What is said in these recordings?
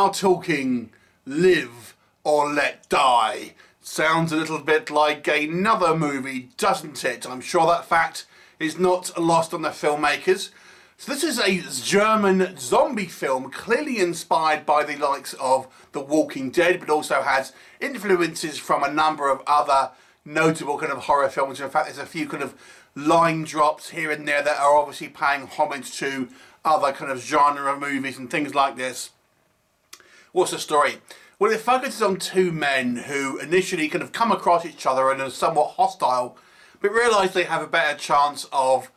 are talking Live or Let Die. Sounds a little bit like another movie, doesn't it? I'm sure that fact is not lost on the filmmakers. So this is a German zombie film, clearly inspired by the likes of The Walking Dead, but also has influences from a number of other notable kind of horror films. In fact, there's a few kind of line drops here and there that are obviously paying homage to other kind of genre movies and things like this. What's the story? Well, it focuses on two men who initially kind of come across each other and are somewhat hostile, but realise they have a better chance of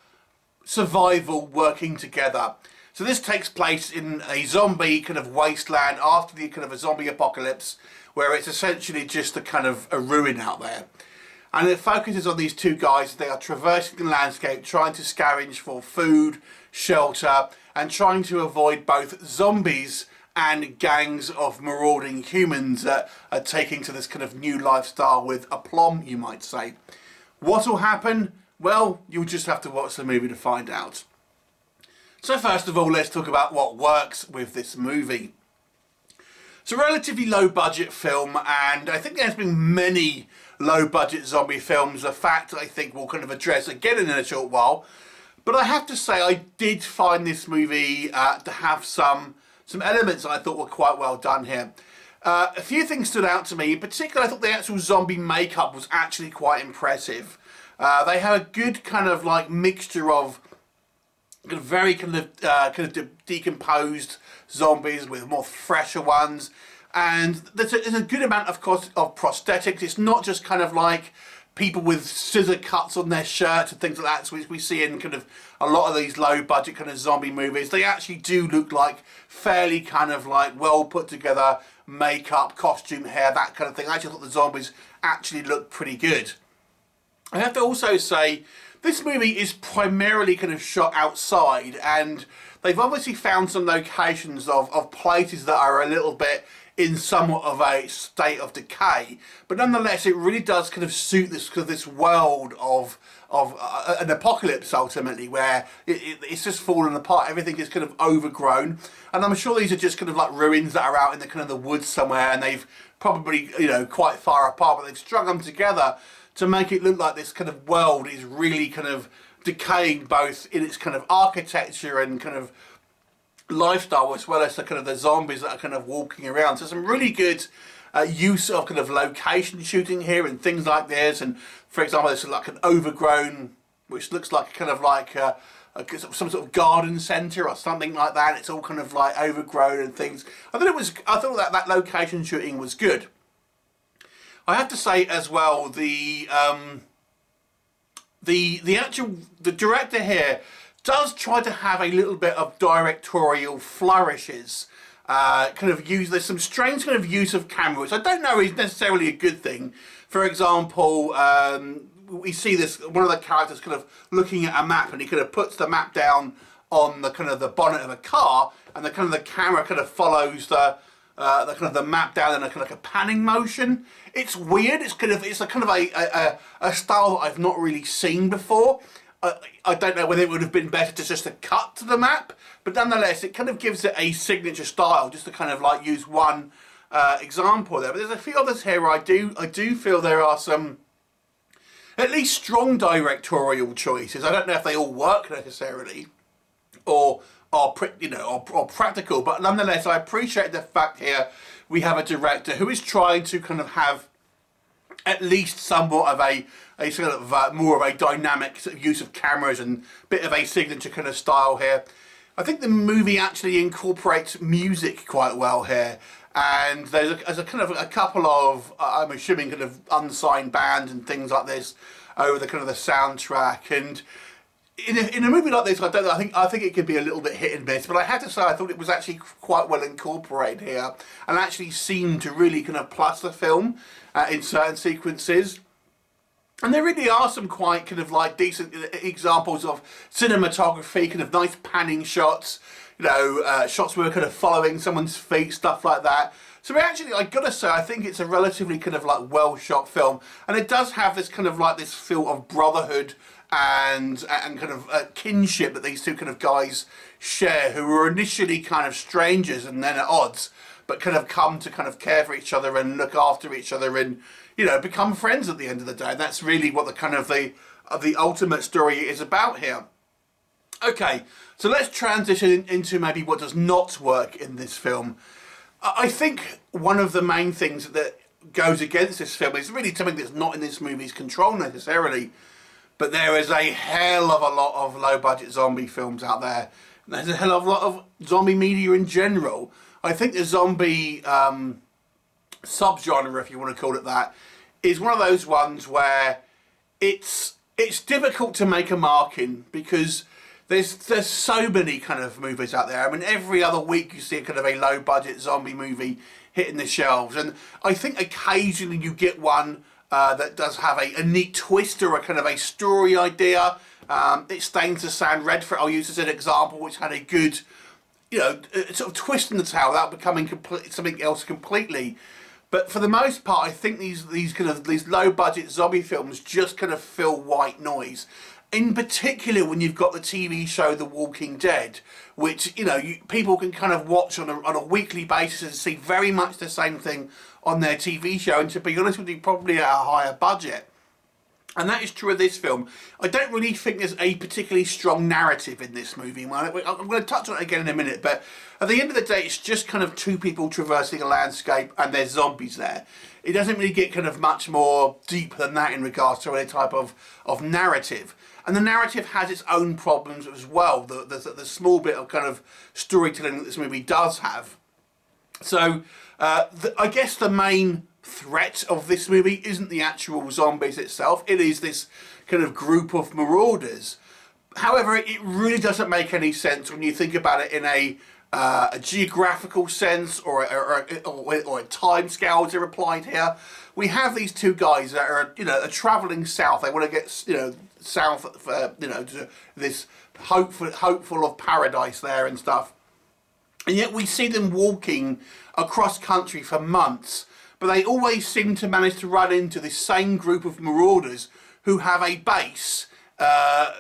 survival working together. So this takes place in a zombie kind of wasteland after the kind of a zombie apocalypse, where it's essentially just a kind of a ruin out there. And it focuses on these two guys. They are traversing the landscape, trying to scavenge for food, shelter, and trying to avoid both zombies and gangs of marauding humans that are taking to this kind of new lifestyle with aplomb, you might say. What will happen? Well, you'll just have to watch the movie to find out. So first of all, let's talk about what works with this movie. It's a relatively low budget film, and I think there's been many low budget zombie films, a fact I think we'll kind of address again in a short while. But I have to say I did find this movie to have some elements that I thought were quite well done here. A few things stood out to me. In particular, I thought the actual zombie makeup was actually quite impressive. They have a good kind of like mixture of very kind of decomposed zombies with more fresher ones, and there's a good amount, of course, of prosthetics. It's not just kind of like people with scissor cuts on their shirts and things like that, so we see in kind of a lot of these low budget kind of zombie movies. They actually do look like fairly kind of like well put together makeup, costume, hair, that kind of thing. I actually thought the zombies actually looked pretty good. I have to also say this movie is primarily kind of shot outside, and they've obviously found some locations of places that are a little bit in somewhat of a state of decay, but nonetheless it really does kind of suit this world of an apocalypse ultimately, where it's just fallen apart. Everything is kind of overgrown, and I'm sure these are just kind of like ruins that are out in the kind of the woods somewhere, and they've probably, you know, quite far apart, but they've strung them together to make it look like this kind of world is really kind of decaying, both in its kind of architecture and kind of lifestyle, as well as the kind of the zombies that are kind of walking around. So some really good use of kind of location shooting here and things like this. And for example, there's like an overgrown, which looks like kind of like some sort of garden centre or something like that. It's all kind of like overgrown and things. I thought that location shooting was good. I have to say as well, the director here does try to have a little bit of directorial flourishes. There's some strange kind of use of camera, which I don't know is necessarily a good thing. For example, we see this, one of the characters kind of looking at a map, and he kind of puts the map down on the kind of the bonnet of a car, and the kind of the camera kind of follows the map down in a kind of like a panning motion. It's weird. It's a kind of a style that I've not really seen before. I don't know whether it would have been better to just cut to the map, but nonetheless, it kind of gives it a signature style. Just to kind of like use one example there. But there's a few others here where I do feel there are some at least strong directorial choices. I don't know if they all work necessarily, or practical, but nonetheless I appreciate the fact here we have a director who is trying to kind of have at least somewhat of a sort of more of a dynamic sort of use of cameras and bit of a signature kind of style here. I think the movie actually incorporates music quite well here, and there's a kind of a couple of I'm assuming kind of unsigned bands and things like this over the kind of the soundtrack. And in a movie like this, I think it could be a little bit hit and miss, but I have to say I thought it was actually quite well incorporated here, and actually seemed to really kind of plus the film in certain sequences. And there really are some quite kind of like decent examples of cinematography, kind of nice panning shots, shots where we're kind of following someone's feet, stuff like that. So actually, I gotta say, I think it's a relatively kind of like well shot film, and it does have this kind of like this feel of brotherhood and kind of kinship that these two kind of guys share, who were initially kind of strangers and then at odds, but kind of come to kind of care for each other and look after each other and, you know, become friends at the end of the day. And that's really what the kind of the ultimate story is about here. Okay, so let's transition into maybe what does not work in this film. I think one of the main things that goes against this film is really something that's not in this movie's control necessarily, but there is a hell of a lot of low-budget zombie films out there. There's a hell of a lot of zombie media in general. I think the zombie subgenre, if you want to call it that, is one of those ones where it's difficult to make a mark in because there's so many kind of movies out there. I mean, every other week you see a kind of a low-budget zombie movie hitting the shelves, and I think occasionally you get one that does have a neat twist or a kind of a story idea. It Stains the Sand Red, for I'll use as an example, which had a good, you know, sort of twist in the tale without becoming something else completely. But for the most part, I think these low-budget zombie films just kind of fill white noise. In particular, when you've got the TV show The Walking Dead, which, you know, people can kind of watch on a weekly basis and see very much the same thing on their TV show, and to be honest with you, probably at a higher budget. And that is true of this film. I don't really think there's a particularly strong narrative in this movie. I'm going to touch on it again in a minute, but at the end of the day, it's just kind of two people traversing a landscape and there's zombies there. It doesn't really get kind of much more deep than that in regards to any type of narrative. And the narrative has its own problems as well, the small bit of kind of storytelling that this movie does have. So I guess the main threat of this movie isn't the actual zombies itself, it is this kind of group of marauders. However, it really doesn't make any sense when you think about it in a geographical sense or a time scale as they're applied here. We have these two guys that are, you know, are travelling south. They want to get, you know, south, you know, to this hopeful of paradise there and stuff. And yet we see them walking across country for months, but they always seem to manage to run into this same group of marauders who have a base,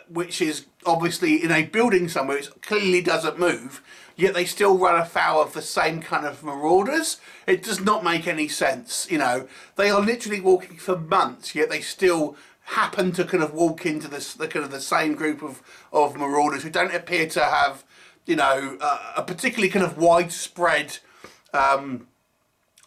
which is obviously in a building somewhere. It clearly doesn't move, yet they still run afoul of the same kind of marauders. It does not make any sense, you know. They are literally walking for months, yet they still happen to kind of walk into the same group of marauders who don't appear to have, you know, a particularly kind of widespread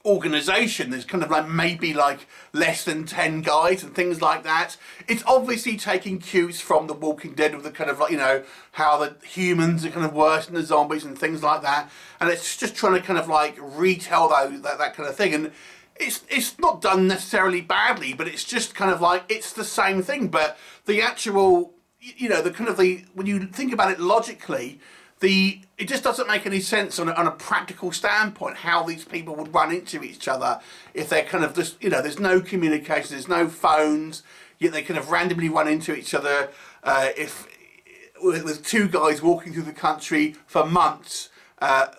organisation. There's kind of like maybe like less than 10 guys and things like that. It's obviously taking cues from The Walking Dead with the kind of like, you know, how the humans are kind of worse than the zombies and things like that. And it's just trying to kind of like retell that kind of thing. And it's not done necessarily badly, but it's just kind of like, it's the same thing. But the actual, you know, the kind of when you think about it logically, it just doesn't make any sense on a practical standpoint how these people would run into each other if they're kind of just, you know, there's no communication, there's no phones, yet they kind of randomly run into each other with two guys walking through the country for months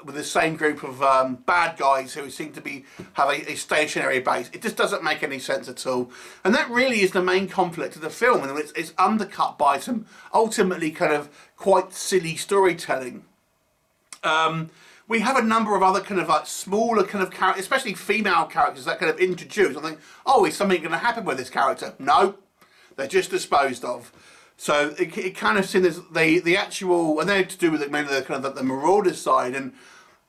with the same group of bad guys who seem to have a stationary base. It just doesn't make any sense at all. And that really is the main conflict of the film, and it's undercut by some ultimately kind of quite silly storytelling. We have a number of other kind of like smaller kind of characters, especially female characters that kind of introduce. I think, oh, is something going to happen with this character? No, they're just disposed of. So it kind of seems the actual, and they're to do with mainly the kind of the Marauder side, and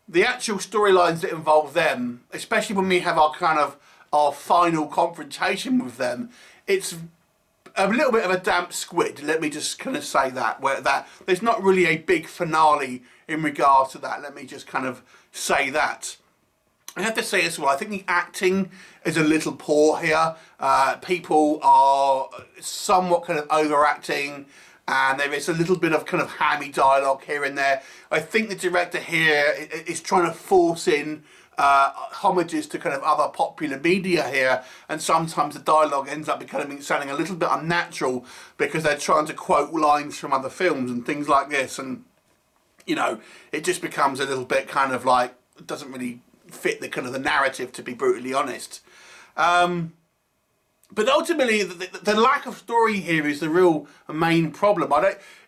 the actual storylines that involve them, especially when we have our final confrontation with them, it's a little bit of a damp squid. Let me just kind of say that, where there's not really a big finale in regards to that. Let me just kind of say that. I have to say as well, I think the acting is a little poor here. People are somewhat kind of overacting, and there is a little bit of kind of hammy dialogue here and there. I think the director here is trying to force in homages to kind of other popular media here, and sometimes the dialogue ends up sounding a little bit unnatural because they're trying to quote lines from other films and things like this, and you know, it just becomes a little bit kind of like, it doesn't really fit the kind of the narrative, to be brutally honest. But ultimately, the lack of story here is the real main problem.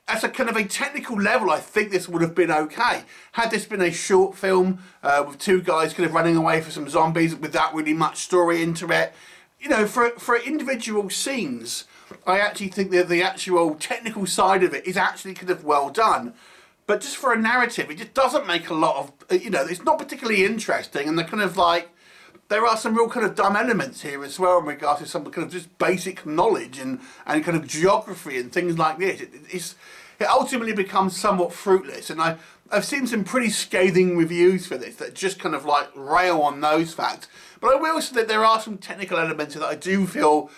as a kind of a technical level, I think this would have been okay. Had this been a short film with two guys kind of running away from some zombies without really much story into it, you know, for individual scenes, I actually think that the actual technical side of it is actually kind of well done. But just for a narrative, it just doesn't make a lot of, you know, it's not particularly interesting, and they're kind of like, there are some real kind of dumb elements here as well in regards to some kind of just basic knowledge and kind of geography and things like this. It ultimately becomes somewhat fruitless, and I've seen some pretty scathing reviews for this that just kind of like rail on those facts. But I will say that there are some technical elements that I do feel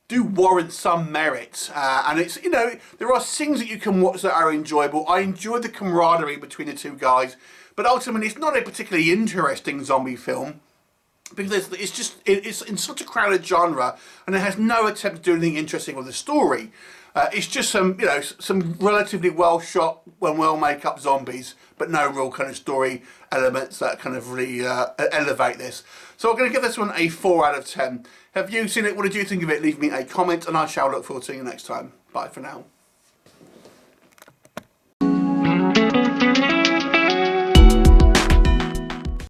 do warrant some merit, and it's, you know, there are things that you can watch that are enjoyable. I enjoyed the camaraderie between the two guys, but ultimately it's not a particularly interesting zombie film, because it's in such a crowded genre, and it has no attempt to do anything interesting with the story. It's just some, you know, some relatively well shot and well made up zombies, but no real kind of story elements that kind of really elevate this. So I'm going to give this one a 4 out of 10. Have you seen it? What did you think of it? Leave me a comment, and I shall look forward to seeing you next time. Bye for now.